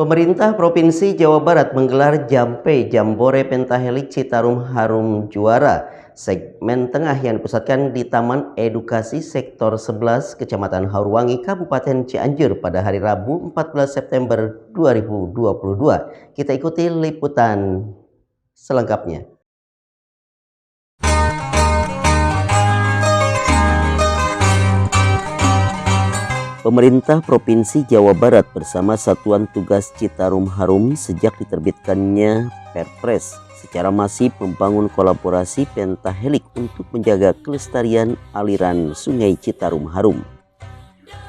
Pemerintah Provinsi Jawa Barat menggelar Jampe Jambore Pentahelik Citarum Harum Juara segmen tengah yang dipusatkan di Taman Edukasi Sektor 11 Kecamatan Haurwangi Kabupaten Cianjur pada hari Rabu 14 September 2022. Kita ikuti liputan selengkapnya. Pemerintah Provinsi Jawa Barat bersama Satuan Tugas Citarum Harum sejak diterbitkannya Perpres secara masif membangun kolaborasi pentahelik untuk menjaga kelestarian aliran Sungai Citarum Harum.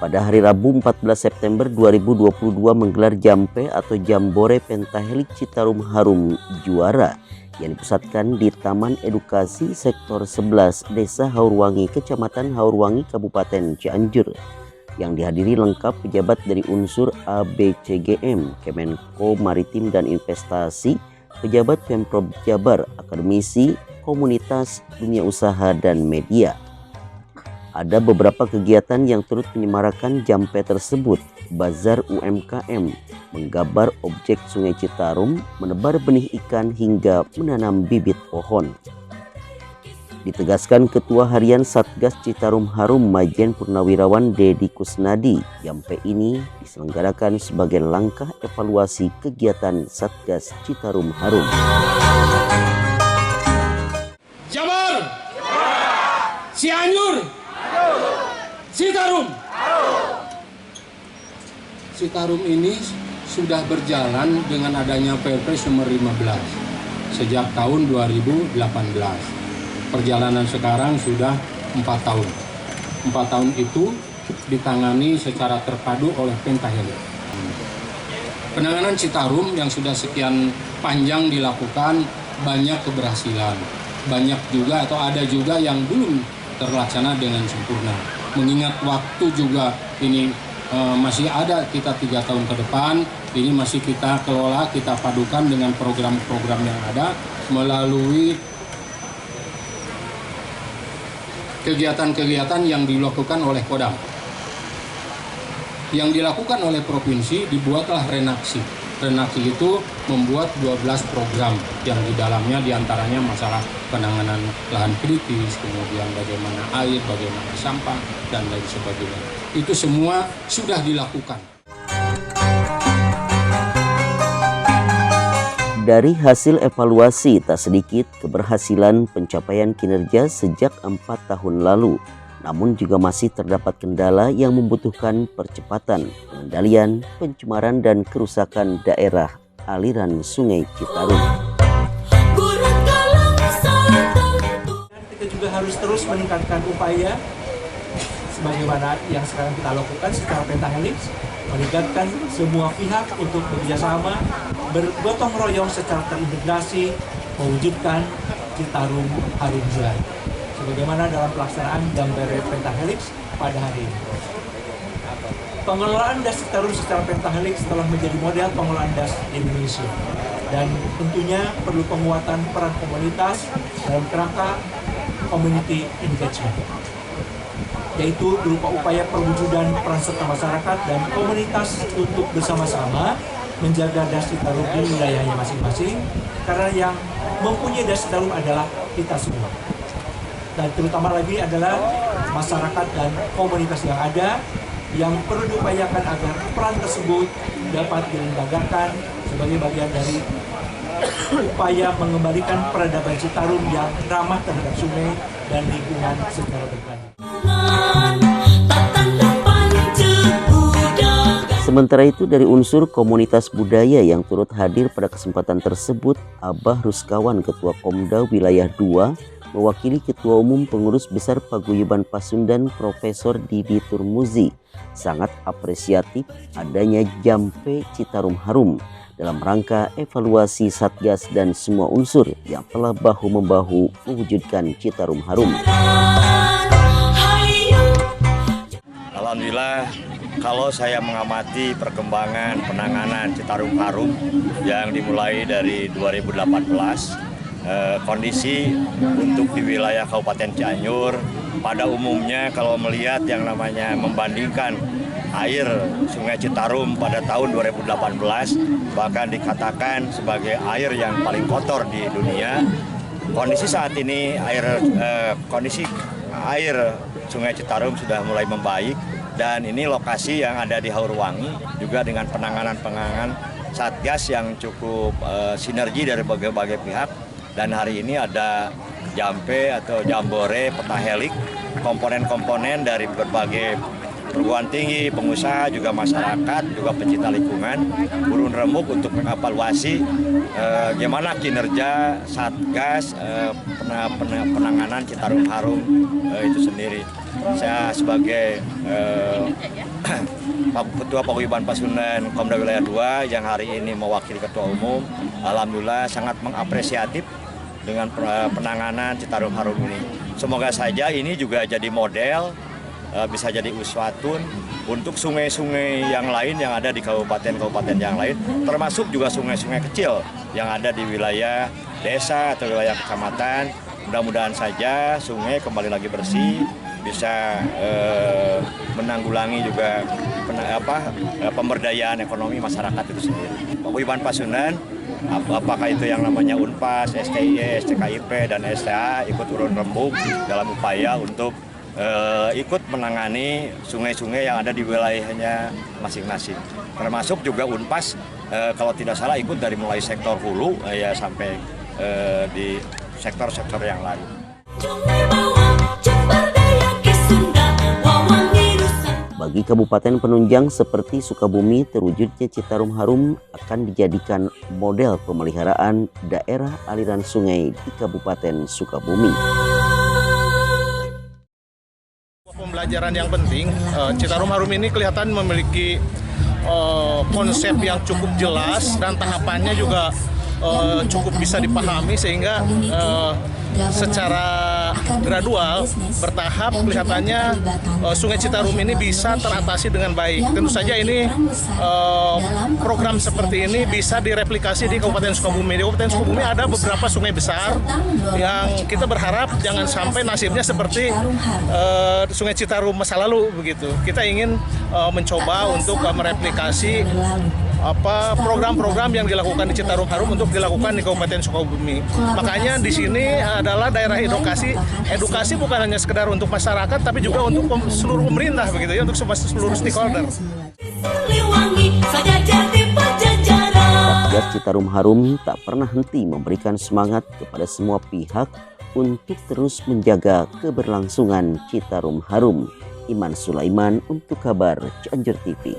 Pada hari Rabu 14 September 2022 menggelar Jampe atau Jambore Pentahelik Citarum Harum Juara yang dipusatkan di Taman Edukasi Sektor 11 Desa Haurwangi, Kecamatan Haurwangi, Kabupaten Cianjur, yang dihadiri lengkap pejabat dari unsur ABCGM, Kemenko Maritim dan Investasi, pejabat Pemprov Jabar, akademisi, komunitas, dunia usaha, dan media. Ada beberapa kegiatan yang turut menyemarakan Jampe tersebut: bazar UMKM, menggambar objek Sungai Citarum, menebar benih ikan, hingga menanam bibit pohon. Ditegaskan Ketua Harian Satgas Citarum Harum Majen Purnawirawan Dedi Kusnadi, Jampe ini diselenggarakan sebagai langkah evaluasi kegiatan Satgas Citarum Harum. Jabar, Cianjur, Citarum. Citarum ini sudah berjalan dengan adanya Perpres nomor 15 sejak tahun 2018. Perjalanan sekarang sudah 4 tahun. 4 tahun itu ditangani secara terpadu oleh Pentahelik. Penanganan Citarum yang sudah sekian panjang dilakukan banyak keberhasilan. Banyak juga atau ada juga yang belum terlaksana dengan sempurna. Mengingat waktu juga ini masih ada kita 3 tahun ke depan, ini masih kita kelola, kita padukan dengan program-program yang ada melalui kegiatan-kegiatan yang dilakukan oleh Kodam. Yang dilakukan oleh provinsi dibuatlah Renaksi. Renaksi itu membuat 12 program yang di dalamnya diantaranya masalah penanganan lahan kritis, kemudian bagaimana air, bagaimana sampah, dan lain sebagainya. Itu semua sudah dilakukan. Dari hasil evaluasi, tak sedikit keberhasilan pencapaian kinerja sejak 4 tahun lalu. Namun juga masih terdapat kendala yang membutuhkan percepatan, pengendalian, pencemaran, dan kerusakan daerah aliran Sungai Citarum. Kita juga harus terus meningkatkan upaya sebagaimana yang sekarang kita lakukan secara pentahelik, melibatkan semua pihak untuk bekerjasama, bergotong royong secara terintegrasi, mewujudkan Citarum Harum Juara, sebagaimana dalam pelaksanaan Jambore Pentahelik pada hari ini. Pengelolaan das Citarum secara pentahelik telah menjadi model pengelolaan das di Indonesia, dan tentunya perlu penguatan peran komunitas dalam kerangka community engagement, yaitu berupa upaya perwujudan peran serta masyarakat dan komunitas untuk bersama-sama menjaga das Citarum di wilayahnya masing-masing, karena yang mempunyai das Citarum adalah kita semua. Dan terutama lagi adalah masyarakat dan komunitas yang ada, yang perlu diupayakan agar peran tersebut dapat dilembagakan sebagai bagian dari upaya mengembalikan peradaban Citarum yang ramah terhadap sungai dan lingkungan secara berkelanjutan. Sementara itu dari unsur komunitas budaya yang turut hadir pada kesempatan tersebut, Abah Ruskawan, Ketua Komda Wilayah 2, mewakili Ketua Umum Pengurus Besar Paguyuban Pasundan Profesor Didi Turmuzi, sangat apresiatif adanya Jampe Citarum Harum dalam rangka evaluasi Satgas dan semua unsur yang telah bahu-membahu mewujudkan Citarum Harum. Alhamdulillah, kalau saya mengamati perkembangan penanganan Citarum Harum yang dimulai dari 2018, kondisi untuk di wilayah Kabupaten Cianjur pada umumnya kalau melihat yang namanya membandingkan air Sungai Citarum pada tahun 2018 bahkan dikatakan sebagai air yang paling kotor di dunia. Kondisi saat ini kondisi air Sungai Citarum sudah mulai membaik, dan ini lokasi yang ada di Haurwangi juga dengan penanganan Satgas yang cukup sinergi dari berbagai pihak. Dan hari ini ada Jampe atau Jambore Pentahelik, komponen-komponen dari berbagai perguruan tinggi, pengusaha, juga masyarakat, juga pencinta lingkungan, turun remuk untuk mengevaluasi bagaimana kinerja Satgas penanganan Citarum Harum itu sendiri. Saya sebagai Ketua Paguyuban Pasundan Komda Wilayah 2 yang hari ini mewakili Ketua Umum, alhamdulillah sangat mengapresiatif dengan penanganan Citarum Harum ini. Semoga saja ini juga jadi model, bisa jadi uswatun untuk sungai-sungai yang lain yang ada di kabupaten-kabupaten yang lain, termasuk juga sungai-sungai kecil yang ada di wilayah desa atau wilayah kecamatan. Mudah-mudahan saja sungai kembali lagi bersih, bisa menanggulangi juga pemberdayaan ekonomi masyarakat itu sendiri. Paguyuban Pasundan, apakah itu yang namanya UNPAS, STIE, STKIP, dan STA ikut turun rembuk dalam upaya untuk ikut menangani sungai-sungai yang ada di wilayahnya masing-masing. Termasuk juga UNPAS, kalau tidak salah ikut dari mulai sektor hulu ya sampai di sektor-sektor yang lain. Bagi kabupaten penunjang seperti Sukabumi, terwujudnya Citarum Harum akan dijadikan model pemeliharaan daerah aliran sungai di Kabupaten Sukabumi. Pembelajaran yang penting, Citarum Harum ini kelihatan memiliki konsep yang cukup jelas dan tahapannya juga cukup bisa dipahami, sehingga secara gradual, bertahap kelihatannya Sungai Citarum ini bisa teratasi dengan baik. Tentu saja ini program seperti ini bisa direplikasi di Kabupaten Sukabumi. Di Kabupaten Sukabumi ada beberapa sungai besar yang kita berharap jangan sampai nasibnya seperti Sungai Citarum masa lalu begitu. Kita ingin mencoba untuk mereplikasi program-program yang dilakukan di Citarum Harum untuk dilakukan di Kabupaten Sukabumi. Makanya di sini adalah daerah edukasi. Edukasi bukan hanya sekedar untuk masyarakat, tapi juga untuk seluruh pemerintah begitu ya, untuk seluruh stakeholder. Satgas Citarum Harum tak pernah henti memberikan semangat kepada semua pihak untuk terus menjaga keberlangsungan Citarum Harum. Iman Sulaiman untuk kabar Cianjur TV.